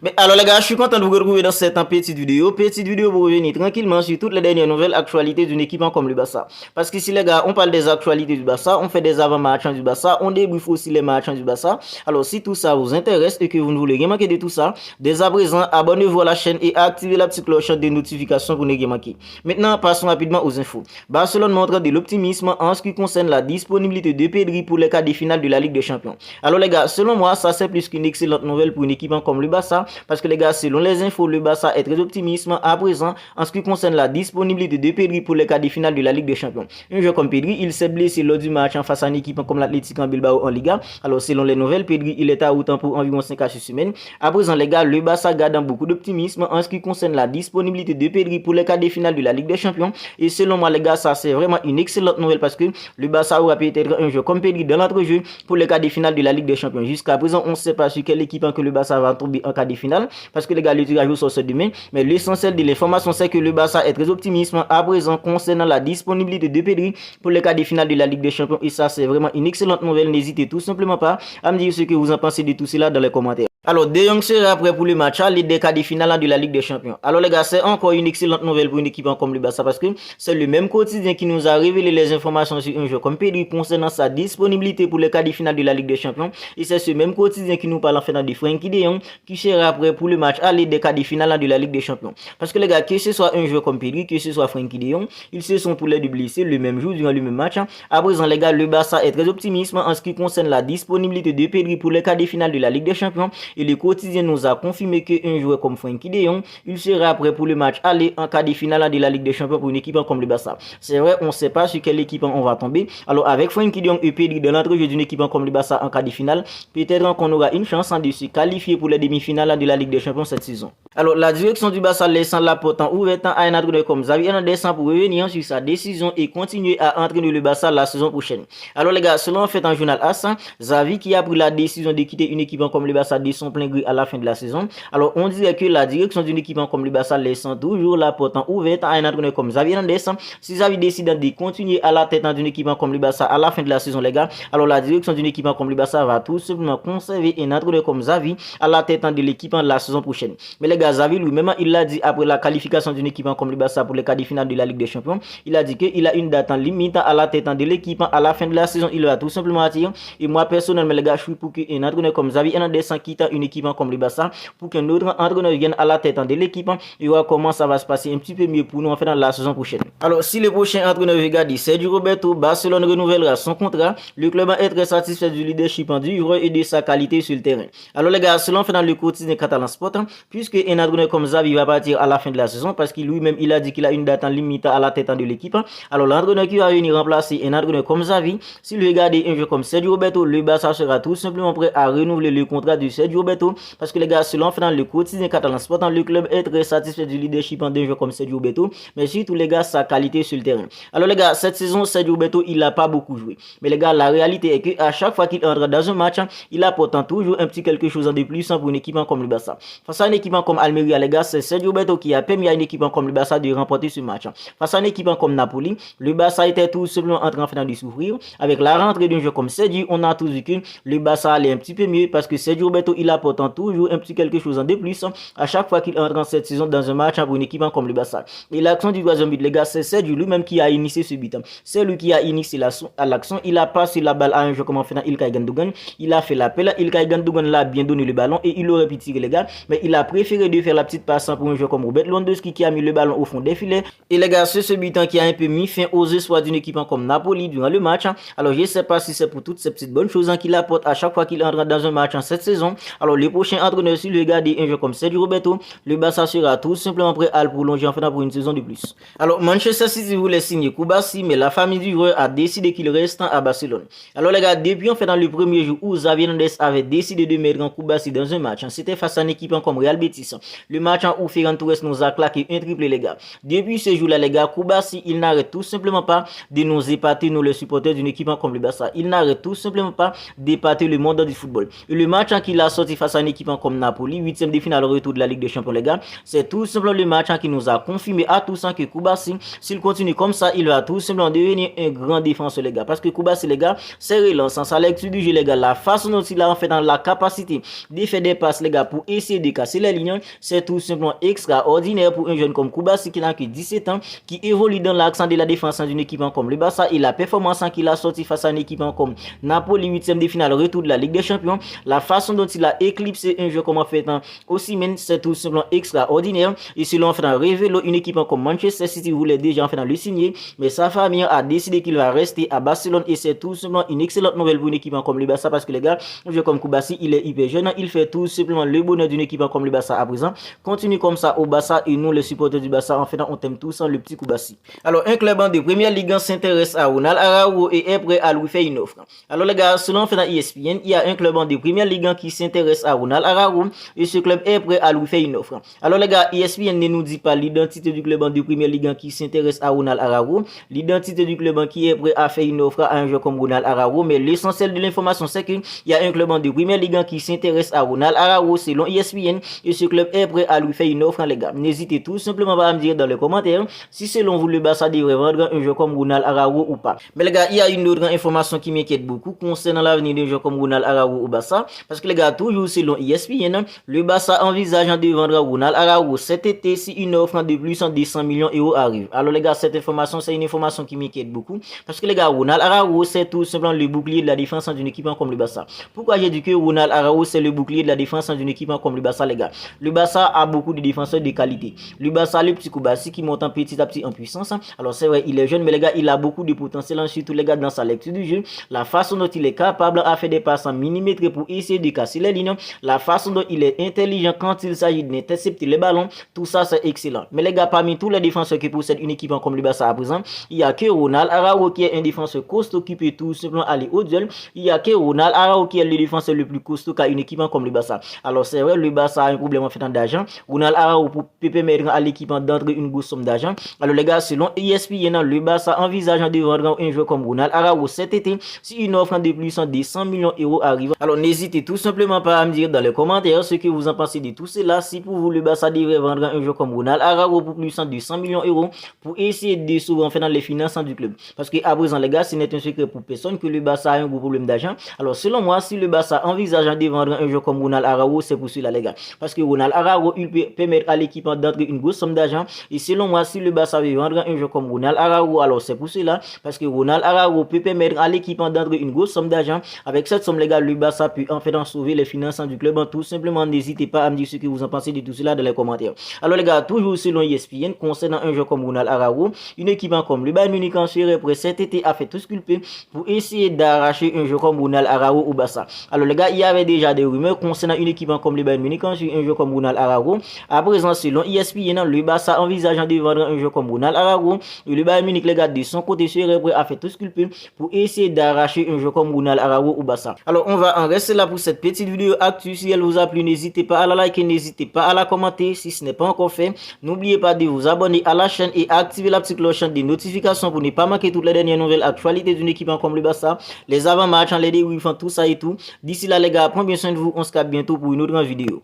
Mais alors les gars, je suis content de vous retrouver dans cette petite vidéo. Petite vidéo pour revenir tranquillement sur toutes les dernières nouvelles actualités d'une équipe comme le Barça. Parce qu'ici les gars, on parle des actualités du Barça, on fait des avant-matchs du Barça, on débriefe aussi les matchs du Barça. Alors si tout ça vous intéresse et que vous ne voulez rien manquer de tout ça, dès à présent, abonnez-vous à la chaîne et activez la petite cloche de notification pour ne rien manquer. Maintenant, passons rapidement aux infos. Barcelone montre de l'optimisme en ce qui concerne la disponibilité de Pedri pour les quarts de finale de la Ligue des Champions. Alors les gars, selon moi, ça c'est plus qu'une excellente nouvelle pour une équipe comme le Barça. Parce que les gars, selon les infos, le Barça est très optimiste à présent en ce qui concerne la disponibilité de Pedri pour les quarts de finale de la Ligue des Champions. Un joueur comme Pedri, il s'est blessé lors du match en face à une équipe comme l'Atlético Bilbao en Liga. Alors selon les nouvelles, Pedri, il est à autant pour environ 5 à 6 semaines. À présent les gars, le Barça garde beaucoup d'optimisme en ce qui concerne la disponibilité de Pedri pour les quarts de finale de la Ligue des Champions. Et selon moi les gars, ça c'est vraiment une excellente nouvelle parce que le Barça aura peut-être un joueur comme Pedri dans l'entrejeu pour les quarts de finale de la Ligue des Champions. Jusqu'à présent, on ne sait pas sur quelle équipe que le Barça va tomber en quart de finale parce que les gars, le tirage au sort ce demain. Mais l'essentiel de l'information, c'est que le Barça est très optimiste à présent concernant la disponibilité de Pedri pour les quarts de finale de la Ligue des Champions. Et ça, c'est vraiment une excellente nouvelle. N'hésitez tout simplement pas à me dire ce que vous en pensez de tout cela dans les commentaires. Alors, De Jong sera prêt pour le match à des quarts de finale de la Ligue des Champions. Alors les gars, c'est encore une excellente nouvelle pour une équipe comme le Barça parce que c'est le même quotidien qui nous a révélé les informations sur un joueur comme Pedri concernant sa disponibilité pour les quarts de finale de la Ligue des Champions. Et c'est ce même quotidien qui nous parle en fait de Frenkie de Jong qui sera prêt pour le match à des quarts de finale de la Ligue des Champions. Parce que les gars, que ce soit un joueur comme Pedri, que ce soit Frenkie de Jong, ils se sont tous les deux blessés le même jour durant le même match. À présent les gars, le Barça est très optimiste en ce qui concerne la disponibilité de Pedri pour les quarts de finale de la Ligue des Champions. Et le quotidien nous a confirmé qu'un joueur comme Frenkie de Jong, il sera prêt pour le match aller en quart de finale de la Ligue des Champions pour une équipe comme le Barça. C'est vrai, on ne sait pas sur quelle équipe on va tomber. Alors avec Frenkie de Jong et Pedri dans l'entrejeu d'une équipe comme le Barça en quart de finale, peut-être qu'on aura une chance de se qualifier pour les demi-finales de la Ligue des Champions cette saison. Alors la direction du Barça laissant la porte ouverte à un entraîneur comme Xavi Hernandez pour revenir sur sa décision et continuer à entraîner le Barça la saison prochaine. Alors les gars, selon en fait un journal AS, Xavi qui a pris la décision de quitter une équipe comme le Barça de son plein gré à la fin de la saison. Alors on dirait que la direction d'une équipe comme le Barça laissant toujours la porte ouverte à un entraîneur comme Xavi Hernandez. Si Xavi décide de continuer à la tête d'une équipe comme le Barça à la fin de la saison les gars, alors la direction d'une équipe comme le Barça va tout simplement conserver un entraîneur comme Xavi à la tête de l'équipe la saison prochaine. Mais les gars, Xavi lui-même il l'a dit après la qualification d'une équipe comme le Barça pour les quarts de finale de la Ligue des Champions, il a dit qu'il a une date en limite à la tête de l'équipe à la fin de la saison, il va tout simplement attirer. Et moi personnellement les gars, je suis pour qu'un entraîneur comme Xavi Hernandez quitte une équipe comme le Barça pour qu'un autre entraîneur vienne à la tête de l'équipe et voir comment ça va se passer un petit peu mieux pour nous en fait dans la saison prochaine. Alors si le prochain entraîneur regarde Sergio Roberto, Barcelone renouvellera son contrat. Le club est très satisfait du leadership du joueur et de sa qualité sur le terrain. Alors les gars, selon fait dans le quotidien Catalan Sport, puisque un entraîneur comme Xavi va partir à la fin de la saison parce qu'il lui-même il a dit qu'il a une date en limite à la tête de l'équipe. Alors l'entraîneur qui va venir remplacer un entraîneur comme Xavi, s'il regarde un joueur comme Sergio Roberto, le Barça sera tout simplement prêt à renouveler le contrat de Sergio Roberto parce que les gars, selon fait dans le quotidien Catalan Sport, le club est très satisfait du leadership d'un joueur comme Sergio Roberto, mais surtout les gars, sa qualité sur le terrain. Alors les gars, cette saison Sergio Roberto il n'a pas beaucoup joué, mais les gars, la réalité est que à chaque fois qu'il entre dans un match, il apporte toujours un petit quelque chose de plus pour une équipe comme le Barça. Face à une équipe comme Almeria les gars, c'est Sergio Roberto qui a permis à une équipe comme le Barça de remporter ce match. Face à une équipe comme Napoli, le Barça était tout simplement en train de souffrir. Avec la rentrée d'un joueur comme Sergio, on a tous vu que le Barça allait un petit peu mieux parce que Sergio Roberto il apporte toujours un petit quelque chose de plus à chaque fois qu'il entre en cette saison dans un match pour une équipe comme le Barça. Et l'action du troisième but les gars, c'est Sergio lui-même qui a initié ce but. C'est lui qui a initié l'action. Il a passé la balle à un joueur comme en fait Ilkay Gundogan. Il a fait l'appel. Ilkay Gundogan l'a bien donné le ballon et il aurait pu tirer les gars, mais il a préféré de faire la petite passe pour un joueur comme Robert Lewandowski qui a mis le ballon au fond des filets. Et les gars, c'est ce but qui a un peu mis fin aux espoirs d'une équipe comme Napoli durant le match. Alors je ne sais pas si c'est pour toutes ces petites bonnes choses qu'il apporte à chaque fois qu'il entre dans un match en cette saison. Alors le prochain entraîneur, si le regarde un joueur comme Sergio Roberto, le Barça sera tout simplement prêt à le prolonger en fait pour une saison de plus. Alors Manchester City voulait signer Koubassi, mais la famille du joueur a décidé qu'il reste à Barcelone. Alors les gars, depuis en fait dans le premier jour où Xavi Hernandez avait décidé de mettre en Koubassi dans un match, c'était face à une équipe comme Real Betis. Le match où Ferran Torres nous a claqué un triplé les gars. Depuis ce jour-là les gars, Koubassi il n'arrête tout simplement pas de nous épater nous les supporters d'une équipe comme le Barça. Il n'arrête tout simplement pas d'épater le monde du football. Et le match qu'il a sorti sorti face à une équipe comme Napoli, 8e de finale retour de la Ligue des Champions, les gars. C'est tout simplement le match qui nous a confirmé à tous que Koubassi, s'il continue comme ça, il va tout simplement devenir un grand défenseur, les gars. Parce que Koubassi, les gars, c'est relançant, sa lecture du jeu, les gars, la façon dont il a en fait dans la capacité de faire des passes, les gars, pour essayer de casser les lignes, c'est tout simplement extraordinaire pour un jeune comme Koubassi qui n'a que 17 ans, qui évolue dans l'accent de la défense d'une équipe comme le Barça et la performance qu'il a sorti face à une équipe comme Napoli, 8e de finale retour de la Ligue des Champions, la façon dont il a éclipsé un jeu comme en fait Osimhen, c'est tout simplement extraordinaire. Et selon en fait rêvé une équipe comme Manchester City voulait déjà en fait le signer, mais sa famille a décidé qu'il va rester à Barcelone et c'est tout simplement une excellente nouvelle pour une équipe comme le Barça parce que les gars, un jeu comme Koubassi, il est hyper jeune, il fait tout simplement le bonheur d'une équipe comme le Barça à présent. Continue comme ça au Barça et nous les supporters du Barça en fait on t'aime tous le petit Koubassi. Alors un club de première ligue s'intéresse à Ronald Araujo et est prêt à lui faire une offre. Alors les gars, selon fait dans ESPN, il y a un club de première ligue qui s'intéresse à Ronald Araujo et ce club est prêt à lui faire une offre. Alors les gars, ESPN ne nous dit pas l'identité du club de première ligue qui s'intéresse à Ronald Araujo, l'identité du club qui est prêt à faire une offre à un joueur comme Ronald Araujo, mais l'essentiel de l'information c'est qu'il y a un club de première ligue qui s'intéresse à Ronald Araujo selon ESPN et ce club est prêt à lui faire une offre les gars. N'hésitez tout simplement pas à me dire dans les commentaires si selon vous le Barça devrait vendre un joueur comme Ronald Araujo ou pas. Mais les gars, il y a une autre information qui m'inquiète beaucoup concernant l'avenir d'un joueur comme Ronald Araujo au Barça parce que les gars, toujours selon ESPN, le Barça envisage de vendre Ronald Araujo cet été si une offre de plus de 100 millions d'euros arrive. Alors les gars, cette information c'est une information qui m'inquiète beaucoup parce que les gars, Ronald Araujo c'est tout simplement le bouclier de la défense d'une équipe comme le Barça. Pourquoi j'ai dit que Ronald Araujo c'est le bouclier de la défense d'une équipe comme le Barça les gars? Le Barça a beaucoup de défenseurs de qualité. Le Barça a le petit Koubassi qui monte petit à petit en puissance. Alors c'est vrai, il est jeune mais les gars, il a beaucoup de potentiel surtout les gars dans sa lecture du jeu, la façon dont il est capable à faire des passes en millimètres pour essayer de casser les lignes, la façon dont il est intelligent quand il s'agit d'intercepter les ballons, tout ça c'est excellent. Mais les gars, parmi tous les défenseurs qui possèdent une équipe comme le Barça à présent, il y a que Ronald Araujo qui est un défenseur costaud qui peut tout simplement aller au duel. Il y a que Ronald Araujo qui est le défenseur le plus costaud qu'a une équipe comme le Barça. Alors c'est vrai, le Barça a un problème en fait d'argent. Ronald Araujo peut permettre à l'équipe d'entrer une grosse somme d'argent. Alors les gars, selon ESPN, le Barça envisage de vendre un joueur comme Ronald Araujo cet été si une offre de plus de 100 millions d'euros arrive. Alors n'hésitez tout simplement pas à me dire dans les commentaires ce que vous en pensez de tout cela. Si pour vous le Barça devrait vendre un joueur comme Ronald Araujo pour plus de 100 millions d'euros pour essayer de sauver en fait dans les finances du club. Parce que à présent les gars, ce n'est un secret pour personne que le Barça a un gros problème d'argent. Alors selon moi, si le Barça envisage de vendre un joueur comme Ronald Araujo, c'est pour cela les gars. Parce que Ronald Araujo il peut permettre à l'équipe d'entrer une grosse somme d'argent. Et selon moi, si le Barça veut vendre un joueur comme Ronald Araujo, alors c'est pour cela. Parce que Ronald Araujo peut permettre à l'équipe d'entrer une grosse somme d'argent. Avec cette somme les gars, le Barça peut en fait sauver les finances du club. Tout simplement, n'hésitez pas à me dire ce que vous en pensez de tout cela dans les commentaires. Alors les gars, toujours selon ESPN, concernant un joueur comme Ronald Araujo, une équipe comme le Bayern Munich en serait prêt cet été a fait tout ce qu'il peut pour essayer d'arracher un joueur comme Ronald Araujo au Barça. Alors les gars, il y avait déjà des rumeurs concernant une équipe comme le Bayern Munich en un joueur comme Ronald Araujo. À présent, selon ESPN, le Barça envisageant de vendre un joueur comme Ronald Araujo, et le Bayern Munich les gars de son côté serait prêt à faire tout ce qu'il peut pour essayer d'arracher un joueur comme Ronald Araujo au Barça. Alors on va en rester là pour cette petite vidéo actu. Si elle vous a plu, n'hésitez pas à la liker, n'hésitez pas à la commenter si ce n'est pas encore fait. N'oubliez pas de vous abonner à la chaîne et activer la petite cloche des notifications pour ne pas manquer toutes les dernières nouvelles actualités d'une équipe comme le Barça, les avant-matchs, les débriefs, tout ça et tout. D'ici là les gars, prenez bien soin de vous, on se capte bientôt pour une autre vidéo.